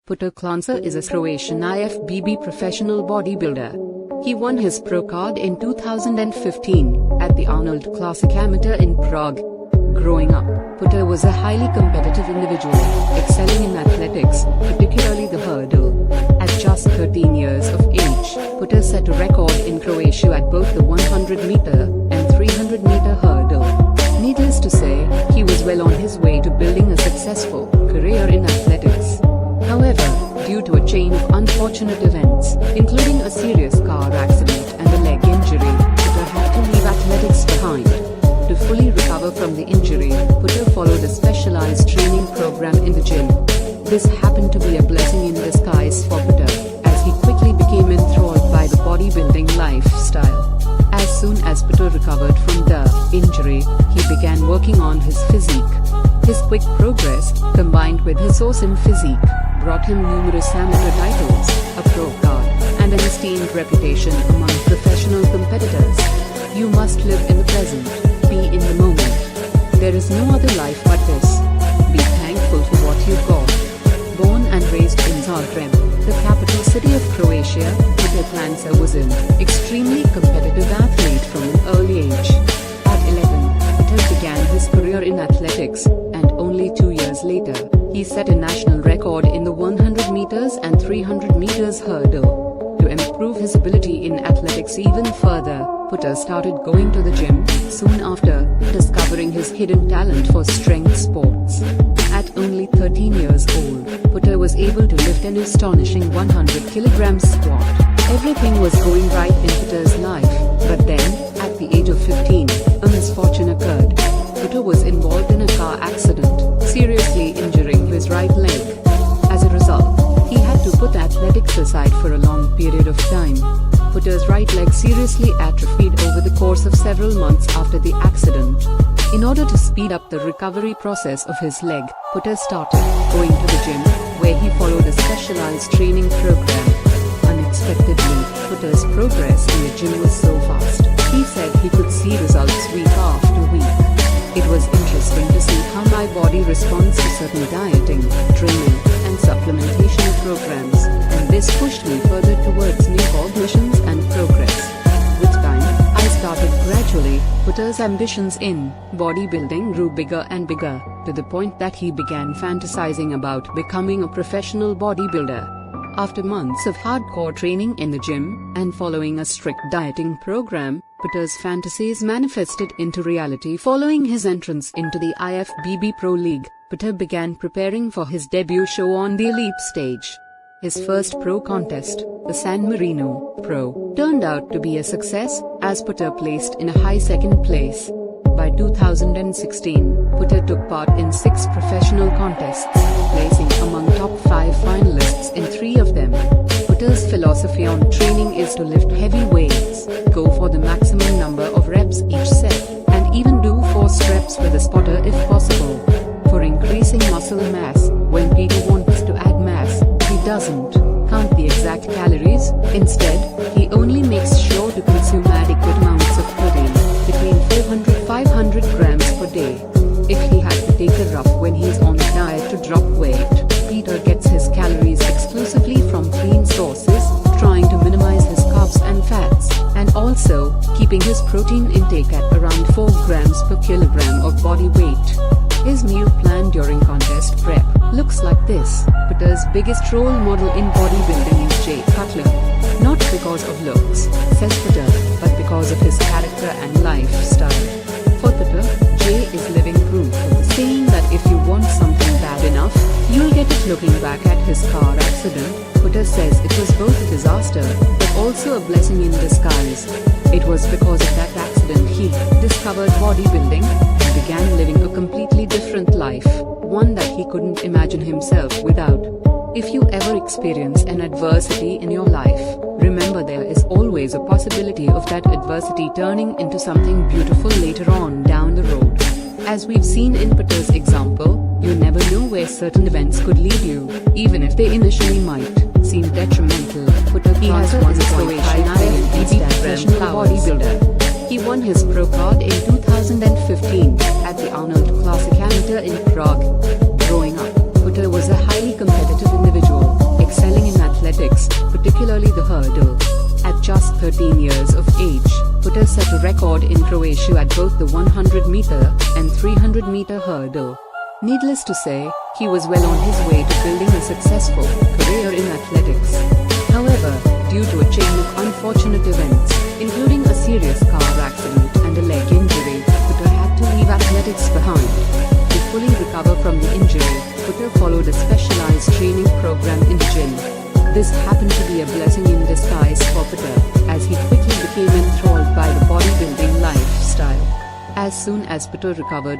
Petar Klancir is a Croatian IFBB professional bodybuilder. He won his pro card in 2015 at the Arnold Classic Amateur in Prague. Growing up, Petar was a highly competitive individual, excelling in athletics, particularly the hurdle. At just 13 years of age, Petar set a record in Croatia at both the 100-meter and 300-meter hurdle. Needless to say, he was well on his way to building a successful career in athletics. However, due to a chain of unfortunate events, including a serious car accident and a leg injury, Petar had to leave athletics behind. To fully recover from the injury, Petar followed a specialized training program in the gym. This happened to be a blessing in disguise for Petar, as he quickly became enthralled by the bodybuilding lifestyle. As soon as Petar recovered from the injury, he began working on his physique. His quick progress, combined with his awesome physique, brought him numerous amateur titles, a pro card, and an esteemed reputation among professional competitors. You must live in the present, be in the moment. There is no other life but this. Be thankful for what you've got. Born and raised in Zagreb, the capital city of Croatia, Petar Klancir was an extremely competitive athlete from an early age. At 11, Petar began his career in athletics, and only 2 years later, he set a national record in the 100 meters and 300 meters hurdle. To improve his ability in athletics even further, Petar started going to the gym soon after discovering his hidden talent for strength sports. At only 13 years old, Petar was able to lift an astonishing 100 kg squat. Everything was going right in Petar's life, but then, at the age of 15, a misfortune occurred. Petar was involved in a car accident, seriously injuring his right leg. As a result, he had to put athletics aside for a long period of time. Petar's right leg seriously atrophied over the course of several months after the accident. In order to speed up the recovery process of his leg, Petar started going to the gym, where he followed a specialized training program. Unexpectedly, Petar's progress in the gym was so fast, he said he could see results week after week. It was interesting to see how my body responds to certain dieting, training, and supplementation programs, and this pushed me further towards new cognitions and progress. With time, I started gradually. Petar's ambitions in bodybuilding grew bigger and bigger, to the point that he began fantasizing about becoming a professional bodybuilder. After months of hardcore training in the gym, and following a strict dieting program, Petar's fantasies manifested into reality following his entrance into the IFBB Pro League. Petar began preparing for his debut show on the elite stage. His first pro contest, the San Marino Pro, turned out to be a success, as Petar placed in a high second place. By 2016, Petar took part in 6 professional contests, placing among top 5 finalists in 3 of them. Petar's philosophy on training is to lift heavy weights, go for the maximum number of reps each set, and even do forced reps with a spotter if possible. For increasing muscle mass, when Petar wants to add mass, he doesn't count the exact calories. Instead, he only makes sure to consume adequate amounts of protein, between 400–500 grams per day. If he had to take a rough when he's on a diet to drop weight, Petar gets his calories exclusively from clean sources, trying to minimize his carbs and fats, and also keeping his protein intake at around 4 grams per kilogram of body weight. His meal plan during contest prep looks like this. Petar's biggest role model in bodybuilding is Jay Cutler. Not because of looks, says Petar, but because of his character and lifestyle. For Petar, Jay is living proof of the saying that if you want something bad enough, you'll get it. Looking back at his car accident, Petar says it was both a disaster, but also a blessing in disguise. It was because of that accident he discovered bodybuilding and began living a completely different life, one that he couldn't imagine himself without. If you ever experience an adversity in your life, remember there is always a possibility of that adversity turning into something beautiful later on down the road. As we've seen in Petar's example, you never know where certain events could lead you, even if they initially might seem detrimental. Petar Klancir is a Croatian IFBB professional bodybuilder. He won his pro card in 2015 at the Arnold Classic Amateur in Prague. Growing up, Petar was a highly competitive individual. record in Croatia at both the 100-meter and 300-meter hurdle. Needless to say, he was well on his way to building a successful career in athletics. However, due to a chain of unfortunate events, including a serious car accident and a leg injury, Petar had to leave athletics behind. To fully recover from the injury, Petar followed a specialized training program in the gym. This happened to be a blessing in disguise for Petar, as he quickly became enthralled by the bodybuilding lifestyle. As soon as Petar recovered